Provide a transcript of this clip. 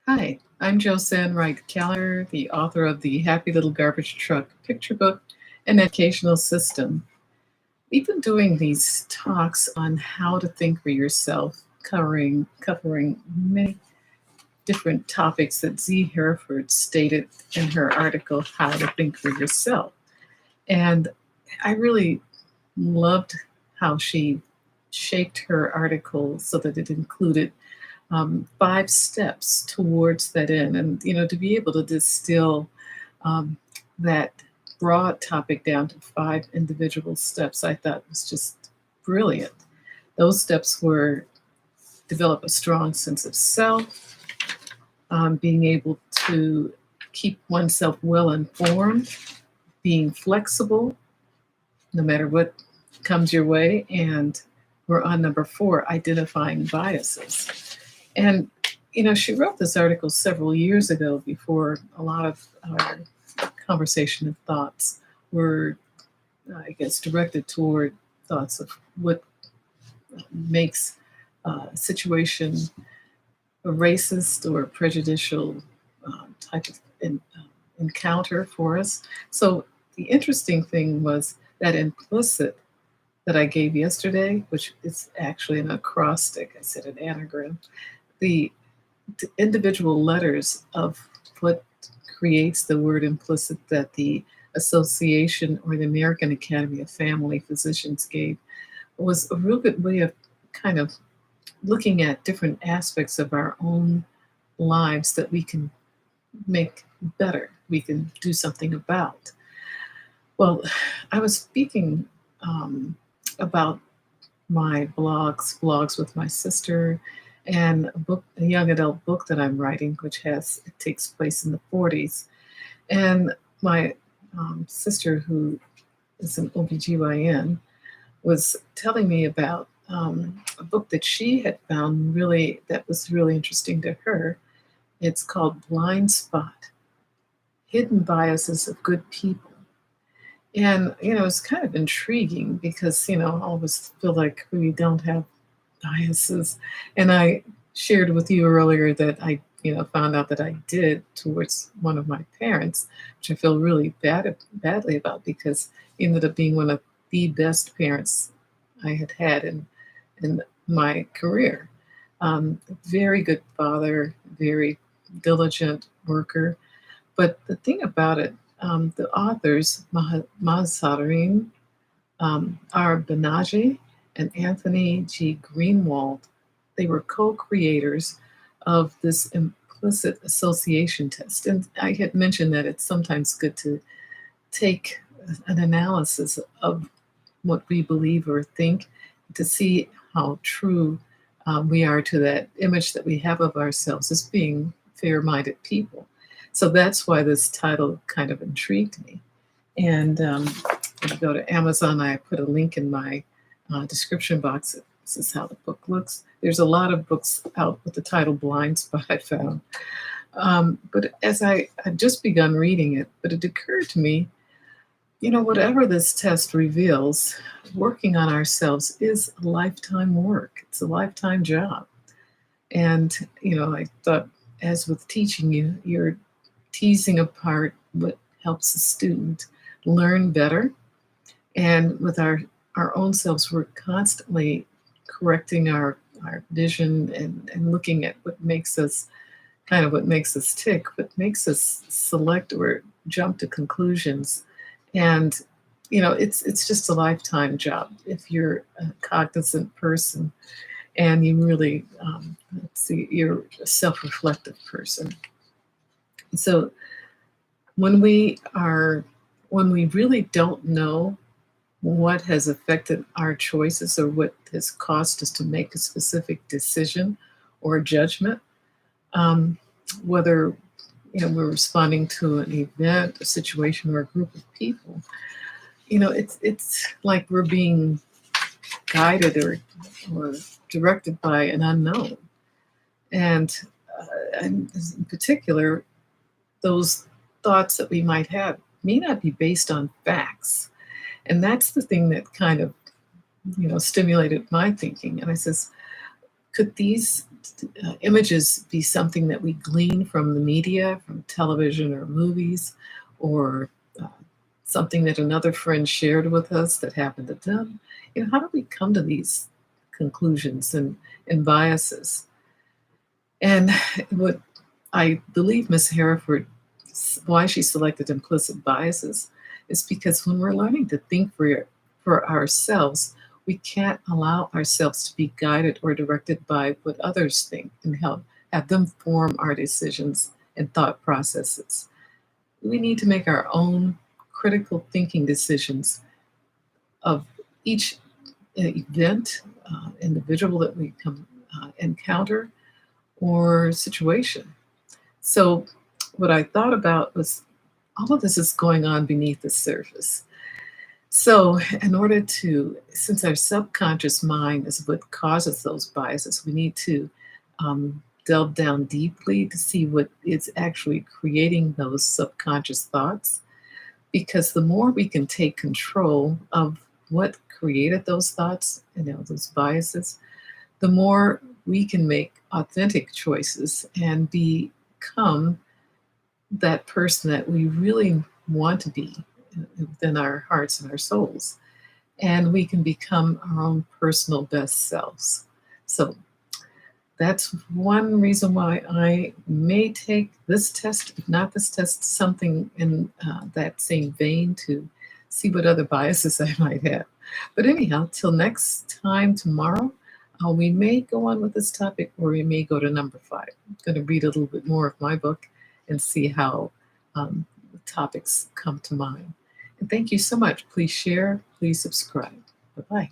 Hi, I'm Josanne Wright Keller, the author of the Happy Little Garbage Truck picture book and educational system. We've been doing these talks on how to think for yourself, covering many different topics that Z. Hereford stated in her article, How to Think for Yourself. And I really loved how she shaped her article so that it included 5 steps towards that end. And, to be able to distill um, that broad topic down to 5 individual steps, I thought was just brilliant. Those steps were develop a strong sense of self, being able to keep oneself well informed, being flexible no matter what comes your way. And we're on number 4, identifying biases. And, she wrote this article several years ago before a lot of our conversation and thoughts were, I guess, directed toward thoughts of what makes a situation a racist or prejudicial type of encounter for us. So the interesting thing was that implicit that I gave yesterday, which is actually an acrostic, I said an anagram, the individual letters of what creates the word implicit that the association or the American Academy of Family Physicians gave was a real good way of kind of looking at different aspects of our own lives that we can make better, we can do something about. Well, I was speaking about my blogs with my sister, and a young adult book that I'm writing, which it takes place in the 40s. And my sister, who is an OBGYN, was telling me about a book that she had found that was really interesting to her. It's called Blind Spot: Hidden Biases of Good People. And, it's kind of intriguing because, I always feel like we don't have biases. And I shared with you earlier that I, found out that I did towards one of my parents, which I feel really badly about because he ended up being one of the best parents I had had in my career. Very good father, very diligent worker. But the thing about it, the authors, Masarin R. Benaji and Anthony G. Greenwald, they were co-creators of this implicit association test. And I had mentioned that it's sometimes good to take an analysis of what we believe or think to see how true we are to that image that we have of ourselves as being fair-minded people. So that's why this title kind of intrigued me. And when you go to Amazon, I put a link in my description box. This is how the book looks. There's a lot of books out with the title Blind Spot, I found. But as I had just begun reading it, but it occurred to me, whatever this test reveals, working on ourselves is a lifetime work. It's a lifetime job. And, I thought, as with teaching you're teasing apart what helps a student learn better. And with our own selves, we're constantly correcting our vision and looking at what makes us tick, what makes us select or jump to conclusions. And, it's just a lifetime job if you're a cognizant person and you really, you're a self-reflective person. So when we really don't know what has affected our choices or what has caused us to make a specific decision or judgment, whether we're responding to an event, a situation, or a group of people, it's like we're being guided or directed by an unknown, and in particular, those thoughts that we might have may not be based on facts. And that's the thing that kind of, stimulated my thinking. And I says, could these images be something that we glean from the media, from television or movies, or uh, something that another friend shared with us that happened to them? How do we come to these conclusions and biases? And what I believe Miss Hereford, why she selected implicit biases, is because when we're learning to think for ourselves, we can't allow ourselves to be guided or directed by what others think and have them form our decisions and thought processes. We need to make our own critical thinking decisions of each event, individual that we encounter, or situation. So, what I thought about was all of this is going on beneath the surface. So, in order to, since our subconscious mind is what causes those biases, we need to delve down deeply to see what is actually creating those subconscious thoughts. Because the more we can take control of what created those thoughts, those biases, the more we can make authentic choices and become that person that we really want to be within our hearts and our souls. And we can become our own personal best selves. So that's one reason why I may take this test, if not this test, something in that same vein to see what other biases I might have. But anyhow, till next time tomorrow, we may go on with this topic or we may go to number 5. I'm going to read a little bit more of my book and see how the topics come to mind. And thank you so much. Please share, please subscribe. Bye-bye.